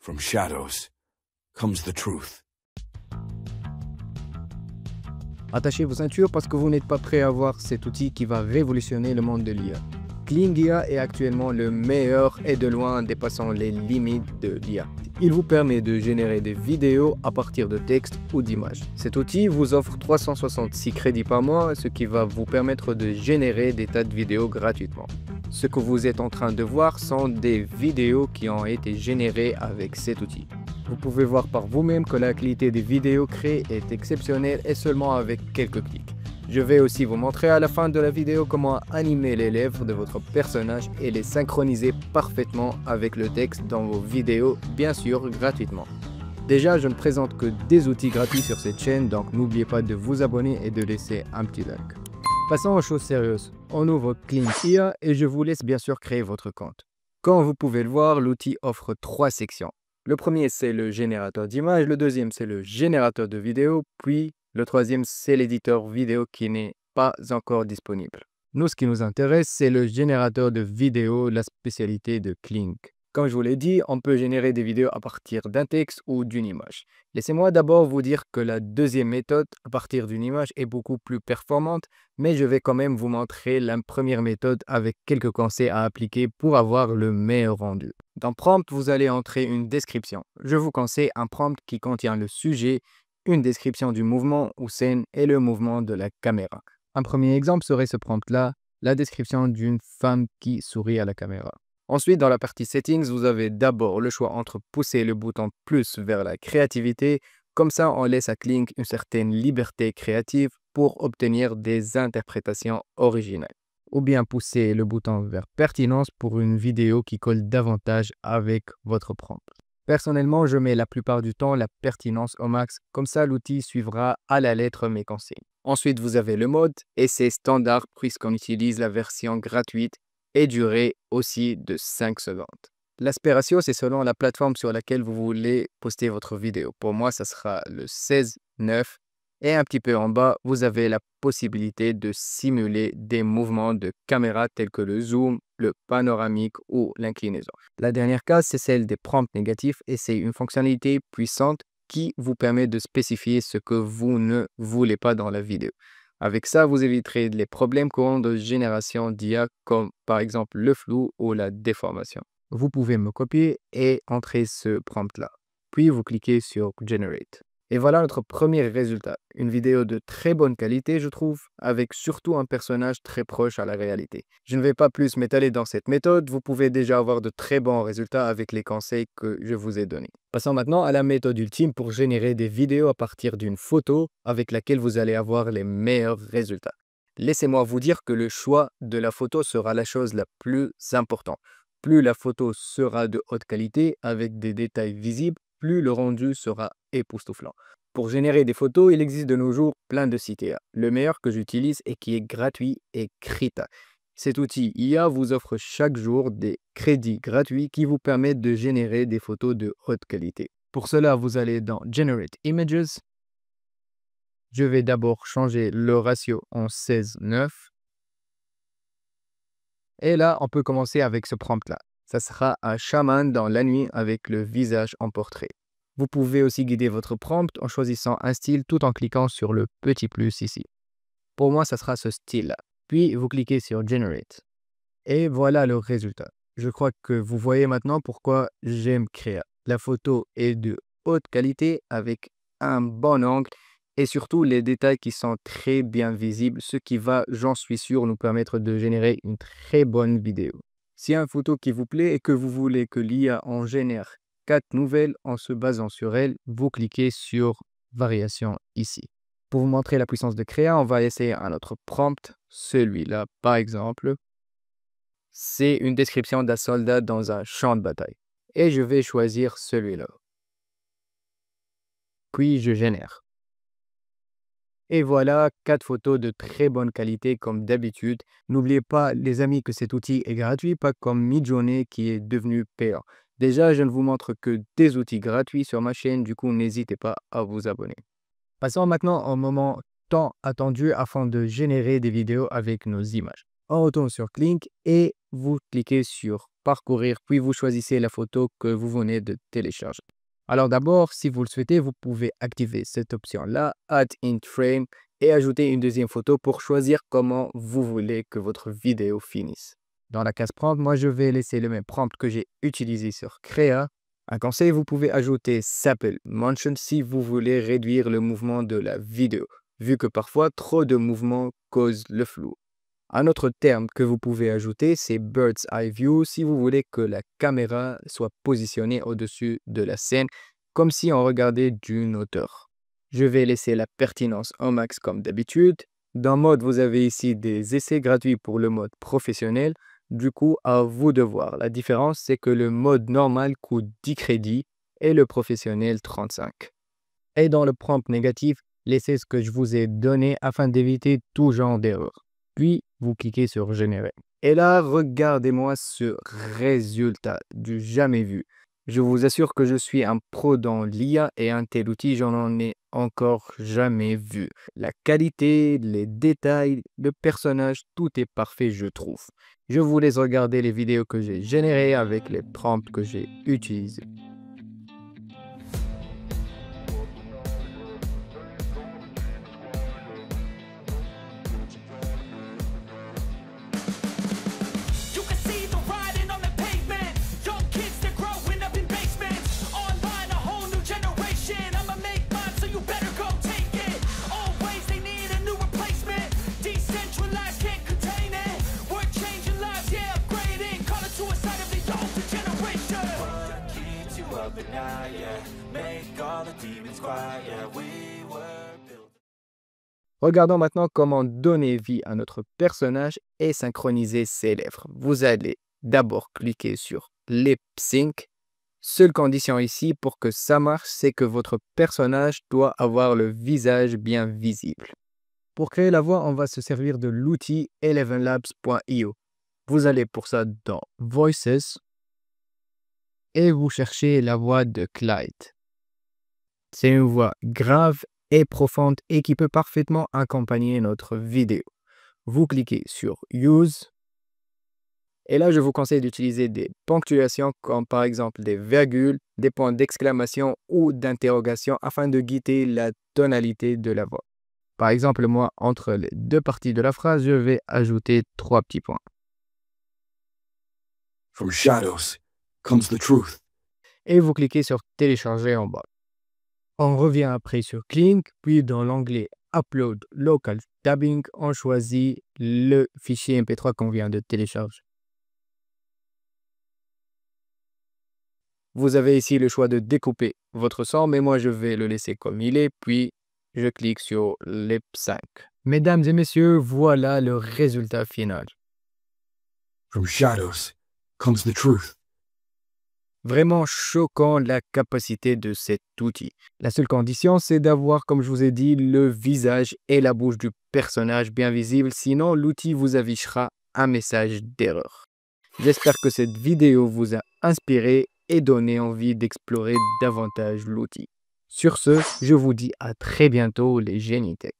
From shadows comes the truth. Attachez vos ceintures parce que vous n'êtes pas prêt à voir cet outil qui va révolutionner le monde de l'IA. Kling IA est actuellement le meilleur et de loin dépassant les limites de l'IA. Il vous permet de générer des vidéos à partir de textes ou d'images. Cet outil vous offre 366 crédits par mois, ce qui va vous permettre de générer des tas de vidéos gratuitement. Ce que vous êtes en train de voir sont des vidéos qui ont été générées avec cet outil. Vous pouvez voir par vous-même que la qualité des vidéos créées est exceptionnelle et seulement avec quelques clics. Je vais aussi vous montrer à la fin de la vidéo comment animer les lèvres de votre personnage et les synchroniser parfaitement avec le texte dans vos vidéos, bien sûr gratuitement. Déjà, je ne présente que des outils gratuits sur cette chaîne, donc n'oubliez pas de vous abonner et de laisser un petit like. Passons aux choses sérieuses. On ouvre Kling IA et je vous laisse bien sûr créer votre compte. Comme vous pouvez le voir, l'outil offre 3 sections. Le premier, c'est le générateur d'images, le deuxième, c'est le générateur de vidéos, puis le troisième, c'est l'éditeur vidéo qui n'est pas encore disponible. Nous, ce qui nous intéresse, c'est le générateur de vidéos, la spécialité de Kling. Comme je vous l'ai dit, on peut générer des vidéos à partir d'un texte ou d'une image. Laissez-moi d'abord vous dire que la deuxième méthode, à partir d'une image, est beaucoup plus performante, mais je vais quand même vous montrer la première méthode avec quelques conseils à appliquer pour avoir le meilleur rendu. Dans Prompt, vous allez entrer une description. Je vous conseille un prompt qui contient le sujet, une description du mouvement ou scène et le mouvement de la caméra. Un premier exemple serait ce prompt-là, la description d'une femme qui sourit à la caméra. Ensuite, dans la partie Settings, vous avez d'abord le choix entre pousser le bouton plus vers la créativité, comme ça on laisse à Kling une certaine liberté créative pour obtenir des interprétations originales. Ou bien pousser le bouton vers pertinence pour une vidéo qui colle davantage avec votre prompt. Personnellement, je mets la plupart du temps la pertinence au max, comme ça l'outil suivra à la lettre mes conseils. Ensuite, vous avez le mode et c'est standard puisqu'on utilise la version gratuite et durée aussi de 5 secondes. L'aspect ratio, c'est selon la plateforme sur laquelle vous voulez poster votre vidéo. Pour moi, ça sera le 16:9. Et un petit peu en bas, vous avez la possibilité de simuler des mouvements de caméra tels que le zoom, le panoramique ou l'inclinaison. La dernière case, c'est celle des prompts négatifs et c'est une fonctionnalité puissante qui vous permet de spécifier ce que vous ne voulez pas dans la vidéo. Avec ça, vous éviterez les problèmes courants de génération d'IA comme par exemple le flou ou la déformation. Vous pouvez me copier et entrer ce prompt-là. Puis vous cliquez sur Generate. Et voilà notre premier résultat. Une vidéo de très bonne qualité, je trouve, avec surtout un personnage très proche à la réalité. Je ne vais pas plus m'étaler dans cette méthode, vous pouvez déjà avoir de très bons résultats avec les conseils que je vous ai donnés. Passons maintenant à la méthode ultime pour générer des vidéos à partir d'une photo avec laquelle vous allez avoir les meilleurs résultats. Laissez-moi vous dire que le choix de la photo sera la chose la plus importante. Plus la photo sera de haute qualité avec des détails visibles, plus le rendu sera époustouflant. Pour générer des photos, il existe de nos jours plein de sites IA. Le meilleur que j'utilise et qui est gratuit est Krita. Cet outil IA vous offre chaque jour des crédits gratuits qui vous permettent de générer des photos de haute qualité. Pour cela, vous allez dans Generate Images. Je vais d'abord changer le ratio en 16:9. Et là, on peut commencer avec ce prompt-là. Ça sera un chaman dans la nuit avec le visage en portrait. Vous pouvez aussi guider votre prompt en choisissant un style tout en cliquant sur le petit plus ici. Pour moi, ça sera ce style-là. Puis, vous cliquez sur Generate. Et voilà le résultat. Je crois que vous voyez maintenant pourquoi j'aime Krea. La photo est de haute qualité avec un bon angle et surtout les détails qui sont très bien visibles, ce qui va, j'en suis sûr, nous permettre de générer une très bonne vidéo. S'il y a une photo qui vous plaît et que vous voulez que l'IA en génère 4 nouvelles en se basant sur elles, vous cliquez sur Variation ici. Pour vous montrer la puissance de Krea, on va essayer un autre prompt, celui-là par exemple. C'est une description d'un soldat dans un champ de bataille. Et je vais choisir celui-là. Puis je génère. Et voilà, 4 photos de très bonne qualité comme d'habitude. N'oubliez pas, les amis, que cet outil est gratuit, pas comme Midjourney qui est devenu payant. Déjà, je ne vous montre que des outils gratuits sur ma chaîne, du coup, n'hésitez pas à vous abonner. Passons maintenant au moment tant attendu afin de générer des vidéos avec nos images. On retourne sur Kling et vous cliquez sur Parcourir, puis vous choisissez la photo que vous venez de télécharger. Alors d'abord, si vous le souhaitez, vous pouvez activer cette option-là, Add in Frame, et ajouter une deuxième photo pour choisir comment vous voulez que votre vidéo finisse. Dans la case prompt, moi je vais laisser le même prompt que j'ai utilisé sur Créa. Un conseil, vous pouvez ajouter Sample Motion si vous voulez réduire le mouvement de la vidéo, vu que parfois trop de mouvements causent le flou. Un autre terme que vous pouvez ajouter, c'est Bird's Eye View si vous voulez que la caméra soit positionnée au-dessus de la scène, comme si on regardait d'une hauteur. Je vais laisser la pertinence au max comme d'habitude. Dans mode, vous avez ici des essais gratuits pour le mode professionnel. Du coup, à vous de voir. La différence, c'est que le mode normal coûte 10 crédits et le professionnel 35. Et dans le prompt négatif, laissez ce que je vous ai donné afin d'éviter tout genre d'erreur. Puis, vous cliquez sur Générer. Et là, regardez-moi ce résultat du jamais vu. Je vous assure que je suis un pro dans l'IA et un tel outil, j'en ai encore jamais vu. La qualité, les détails, le personnage, tout est parfait, je trouve. Je vous laisse regarder les vidéos que j'ai générées avec les prompts que j'ai utilisés. You can see the writing on the pavement. Young kids, they're growing up in basements. Online, a whole new generation. I'ma make mine, so you better go take it. Always, they need a new replacement. Decentralized, can't contain it. We're changing lives, yeah, upgrading. Call it suicide of the older generation. What keeps you up at night, yeah? Make all the demons quiet, yeah. We were built. Regardons maintenant comment donner vie à notre personnage et synchroniser ses lèvres. Vous allez d'abord cliquer sur Lip Sync. Seule condition ici pour que ça marche, c'est que votre personnage doit avoir le visage bien visible. Pour créer la voix, on va se servir de l'outil elevenlabs.io. Vous allez pour ça dans Voices et vous cherchez la voix de Clyde. C'est une voix grave et profonde et qui peut parfaitement accompagner notre vidéo. Vous cliquez sur Use et là je vous conseille d'utiliser des ponctuations comme par exemple des virgules, des points d'exclamation ou d'interrogation afin de guider la tonalité de la voix. Par exemple, moi, entre les deux parties de la phrase, je vais ajouter 3 petits points. From shadows comes the truth. Et vous cliquez sur Télécharger en bas. On revient après sur Kling, puis dans l'onglet Upload Local Dubbing, on choisit le fichier MP3 qu'on vient de télécharger. Vous avez ici le choix de découper votre son, mais moi je vais le laisser comme il est, puis je clique sur Lip Sync. Mesdames et messieurs, voilà le résultat final. From shadows comes the truth. Vraiment choquant la capacité de cet outil. La seule condition, c'est d'avoir, comme je vous ai dit, le visage et la bouche du personnage bien visibles, sinon l'outil vous affichera un message d'erreur. J'espère que cette vidéo vous a inspiré et donné envie d'explorer davantage l'outil. Sur ce, je vous dis à très bientôt les Génies Tech.